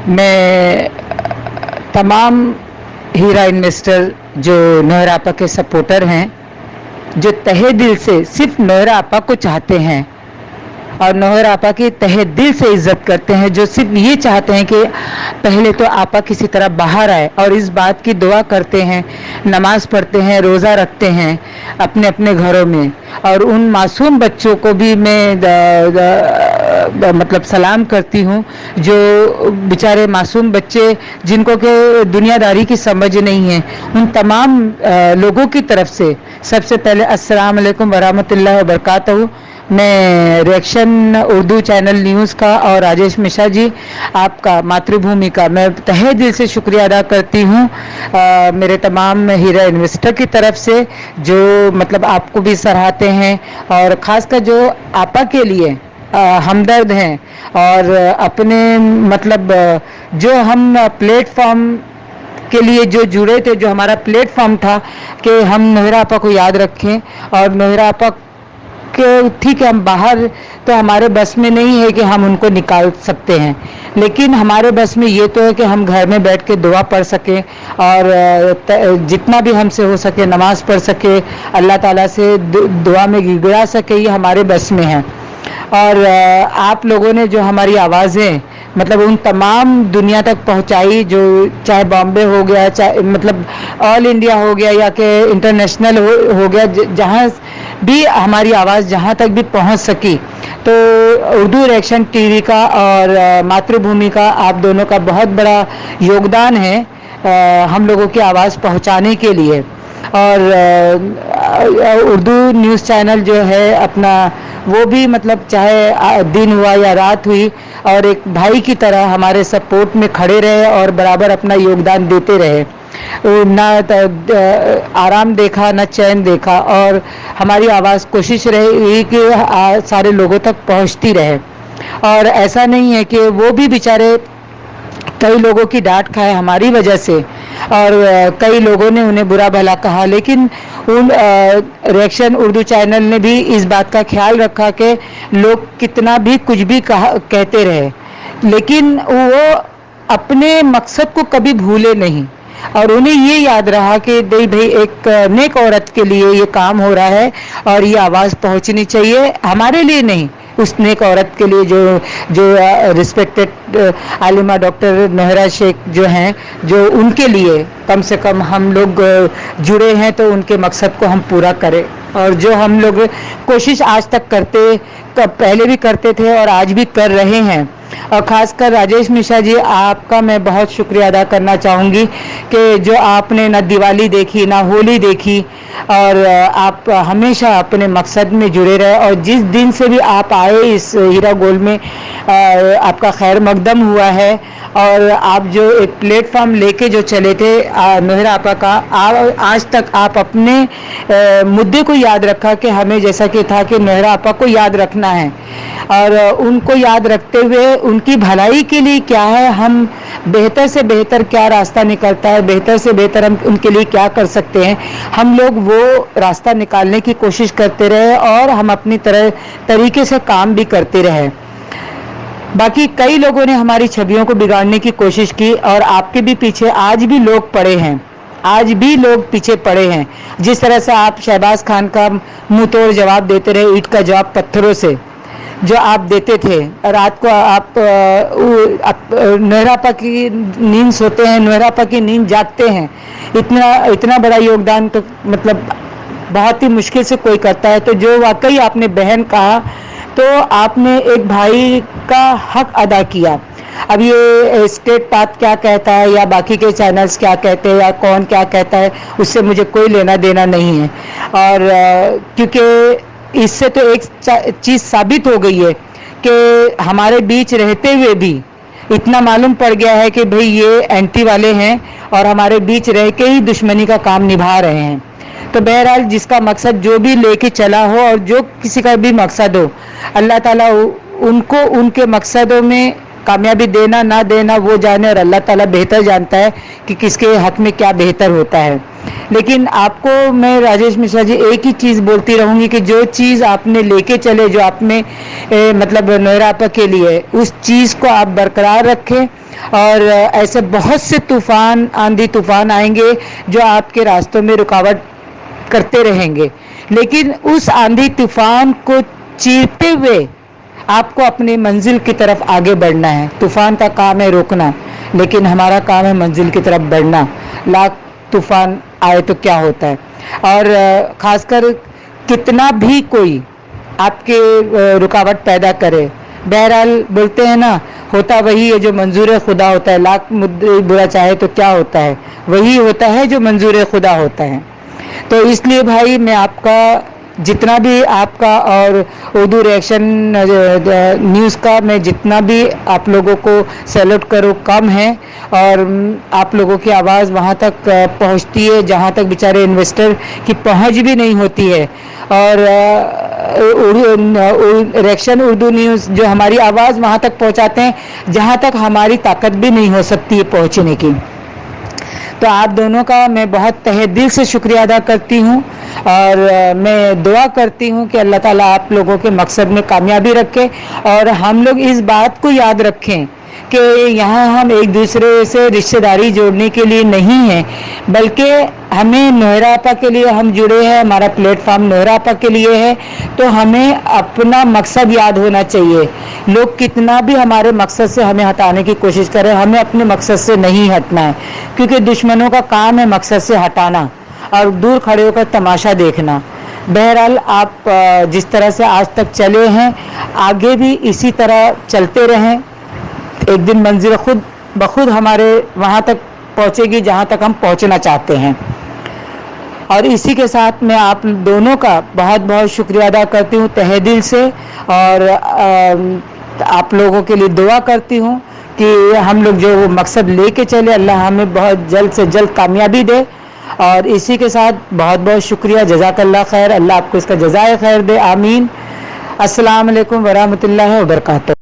मैं तमाम हीरा इन्वेस्टर जो नोहरा आपा के सपोर्टर हैं, जो तहे दिल से सिर्फ नोहरा आपा को चाहते हैं और नोहरा आपा की तहे दिल से इज्जत करते हैं, जो सिर्फ ये चाहते हैं कि पहले तो आपा किसी तरह बाहर आए और इस बात की दुआ करते हैं, नमाज पढ़ते हैं, रोज़ा रखते हैं अपने अपने घरों में। और उन मासूम बच्चों को भी मैं मतलब सलाम करती हूँ, जो बेचारे मासूम बच्चे जिनको के दुनियादारी की समझ नहीं है। उन तमाम लोगों की तरफ से सबसे पहले अस्सलाम वालेकुम वरहमतुल्लाहि वबरकातुहू। मैं रिएक्शन उर्दू चैनल न्यूज़ का और राजेश मिश्रा जी आपका मातृभूमि का मैं तहे दिल से शुक्रिया अदा करती हूँ, मेरे तमाम हीरा इन्वेस्टर की तरफ से जो मतलब आपको भी सराहते हैं और ख़ासकर जो आपा के लिए हमदर्द हैं और अपने मतलब जो हम प्लेटफॉर्म के लिए जो जुड़े थे, जो हमारा प्लेटफॉर्म था कि हम नोहरा आपा को याद रखें और नोहरा आपा कि ठीक है हम बाहर तो हमारे बस में नहीं है कि हम उनको निकाल सकते हैं, लेकिन हमारे बस में ये तो है कि हम घर में बैठ के दुआ पढ़ सकें और जितना भी हमसे हो सके नमाज पढ़ सके, अल्लाह ताला से दुआ में गिड़गिड़ा सके, ये हमारे बस में है। और आप लोगों ने जो हमारी आवाज़ें मतलब उन तमाम दुनिया तक पहुंचाई, जो चाहे बॉम्बे हो गया, चाहे मतलब ऑल इंडिया हो गया या कि इंटरनेशनल हो गया, जहां भी हमारी आवाज़ जहां तक भी पहुंच सकी, तो उर्दू रिएक्शन टीवी का और मातृभूमि का आप दोनों का बहुत बड़ा योगदान है हम लोगों की आवाज़ पहुंचाने के लिए। और उर्दू न्यूज़ चैनल जो है अपना, वो भी मतलब चाहे दिन हुआ या रात हुई और एक भाई की तरह हमारे सपोर्ट में खड़े रहे और बराबर अपना योगदान देते रहे, ना आराम देखा ना चैन देखा, और हमारी आवाज़ कोशिश रही कि सारे लोगों तक पहुंचती रहे। और ऐसा नहीं है कि वो भी बेचारे कई लोगों की डांट खाए हमारी वजह से और कई लोगों ने उन्हें बुरा भला कहा, लेकिन उन रिएक्शन उर्दू चैनल ने भी इस बात का ख्याल रखा कि लोग कितना भी कुछ भी कहते रहे, लेकिन वो अपने मकसद को कभी भूले नहीं और उन्हें ये याद रहा कि भाई एक नेक औरत के लिए ये काम हो रहा है और ये आवाज़ पहुंचनी चाहिए, हमारे लिए नहीं, उस नेक औरत के लिए जो रिस्पेक्टेड आलिमा डॉक्टर नोहरा शेख जो हैं, जो उनके लिए कम से कम हम लोग जुड़े हैं तो उनके मकसद को हम पूरा करें। और जो हम लोग कोशिश आज तक पहले भी करते थे और आज भी कर रहे हैं, और ख़ासकर राजेश मिश्रा जी आपका मैं बहुत शुक्रिया अदा करना चाहूँगी कि जो आपने ना दिवाली देखी ना होली देखी और आप हमेशा अपने मकसद में जुड़े रहे, और जिस दिन से भी आप आए इस हीरा गोल्ड में आपका खैर मकदम हुआ है और आप जो एक प्लेटफॉर्म लेके जो चले थे नोहरा आपा का, आज तक आप अपने मुद्दे को याद रखा कि हमें जैसा कि था कि नोहरा आपा को याद रखना है और उनको याद रखते हुए उनकी भलाई के लिए क्या है, हम बेहतर से बेहतर क्या रास्ता निकलता है, बेहतर से बेहतर हम उनके लिए क्या कर सकते हैं, हम लोग वो रास्ता निकालने की कोशिश करते रहे और हम अपनी तरीके से काम भी करते रहे। बाकी कई लोगों ने हमारी छवियों को बिगाड़ने की कोशिश की और आपके भी पीछे आज भी लोग पड़े हैं, आज भी लोग पीछे पड़े हैं। जिस तरह से आप शहबाज खान का मुंह तोड़ जवाब देते रहे, ईंट का जवाब पत्थरों से जो आप देते थे, रात को आप नोहरा आपा की नींद सोते हैं, नोहरा आपा की नींद जागते हैं, इतना बड़ा योगदान तो मतलब बहुत ही मुश्किल से कोई करता है। तो जो वाकई आपने बहन कहा, तो आपने एक भाई का हक अदा किया। अब ये स्टेट पाथ क्या कहता है या बाकी के चैनल्स क्या कहते हैं या कौन क्या कहता है, उससे मुझे कोई लेना देना नहीं है। और क्योंकि इससे तो एक चीज़ साबित हो गई है कि हमारे बीच रहते हुए भी इतना मालूम पड़ गया है कि भाई ये एंटी वाले हैं और हमारे बीच रह के ही दुश्मनी का काम निभा रहे हैं। तो बहरहाल जिसका मकसद जो भी लेके चला हो और जो किसी का भी मकसद हो, अल्लाह ताला उनको उनके मकसदों में कामयाबी देना ना देना वो जाने, और अल्लाह ताला बेहतर जानता है कि किसके हक में क्या बेहतर होता है। लेकिन आपको मैं राजेश मिश्रा जी एक ही चीज़ बोलती रहूँगी कि जो चीज़ आपने लेके चले, जो आपने मतलब नोएरा आपा के लिए, उस चीज़ को आप बरकरार रखें। और ऐसे बहुत से तूफ़ान, आंधी तूफ़ान आएंगे जो आपके रास्तों में रुकावट करते रहेंगे, लेकिन उस आंधी तूफ़ान को चीरते हुए आपको अपनी मंजिल की तरफ आगे बढ़ना है। तूफ़ान का काम है रोकना, लेकिन हमारा काम है मंजिल की तरफ बढ़ना। लाख तूफ़ान आए तो क्या होता है, और ख़ासकर कितना भी कोई आपके रुकावट पैदा करे, बहरहाल बोलते हैं ना, होता वही है जो मंजूर खुदा होता है। लाख मुद्दे बुरा चाहे तो क्या होता है, वही होता है जो मंजूर खुदा होता है। तो इसलिए भाई मैं आपका जितना भी आपका और उर्दू रिएक्शन न्यूज़ का मैं जितना भी आप लोगों को सैल्यूट करूँ कम है। और आप लोगों की आवाज़ वहाँ तक पहुँचती है जहाँ तक बेचारे इन्वेस्टर की पहुँच भी नहीं होती है। और रिएक्शन उर्दू न्यूज़ जो हमारी आवाज़ वहाँ तक पहुँचाते हैं जहाँ तक हमारी ताकत भी नहीं हो सकती है पहुँचने की। तो आप दोनों का मैं बहुत तहे दिल से शुक्रिया अदा करती हूँ, और मैं दुआ करती हूँ कि अल्लाह ताला आप लोगों के मकसद में कामयाबी रखे। और हम लोग इस बात को याद रखें कि यहाँ हम एक दूसरे से रिश्तेदारी जोड़ने के लिए नहीं हैं, बल्कि हमें नोएरा आपा के लिए हम जुड़े हैं, हमारा प्लेटफॉर्म नोएरा आपा के लिए है। तो हमें अपना मकसद याद होना चाहिए। लोग कितना भी हमारे मकसद से हमें हटाने की कोशिश करें, हमें अपने मकसद से नहीं हटना है, क्योंकि दुश्मनों का काम है मकसद से हटाना और दूर खड़े होकर तमाशा देखना। बहरहाल आप जिस तरह से आज तक चले हैं, आगे भी इसी तरह चलते रहें। एक दिन मंजिल खुद बखुद हमारे वहाँ तक पहुँचेगी जहाँ तक हम पहुँचना चाहते हैं। और इसी के साथ मैं आप दोनों का बहुत बहुत शुक्रिया अदा करती हूँ तहे दिल से, और आप लोगों के लिए दुआ करती हूँ कि हम लोग जो मकसद लेके चले, अल्लाह हमें बहुत जल्द से जल्द कामयाबी दे। और इसी के साथ बहुत बहुत शुक्रिया, जज़ाकल्लाह खैर, अल्लाह आपको इसका जज़ाए खैर दे, आमीन। अस्सलाम वालेकुम वरहमतुल्लाहि व बरकातहू।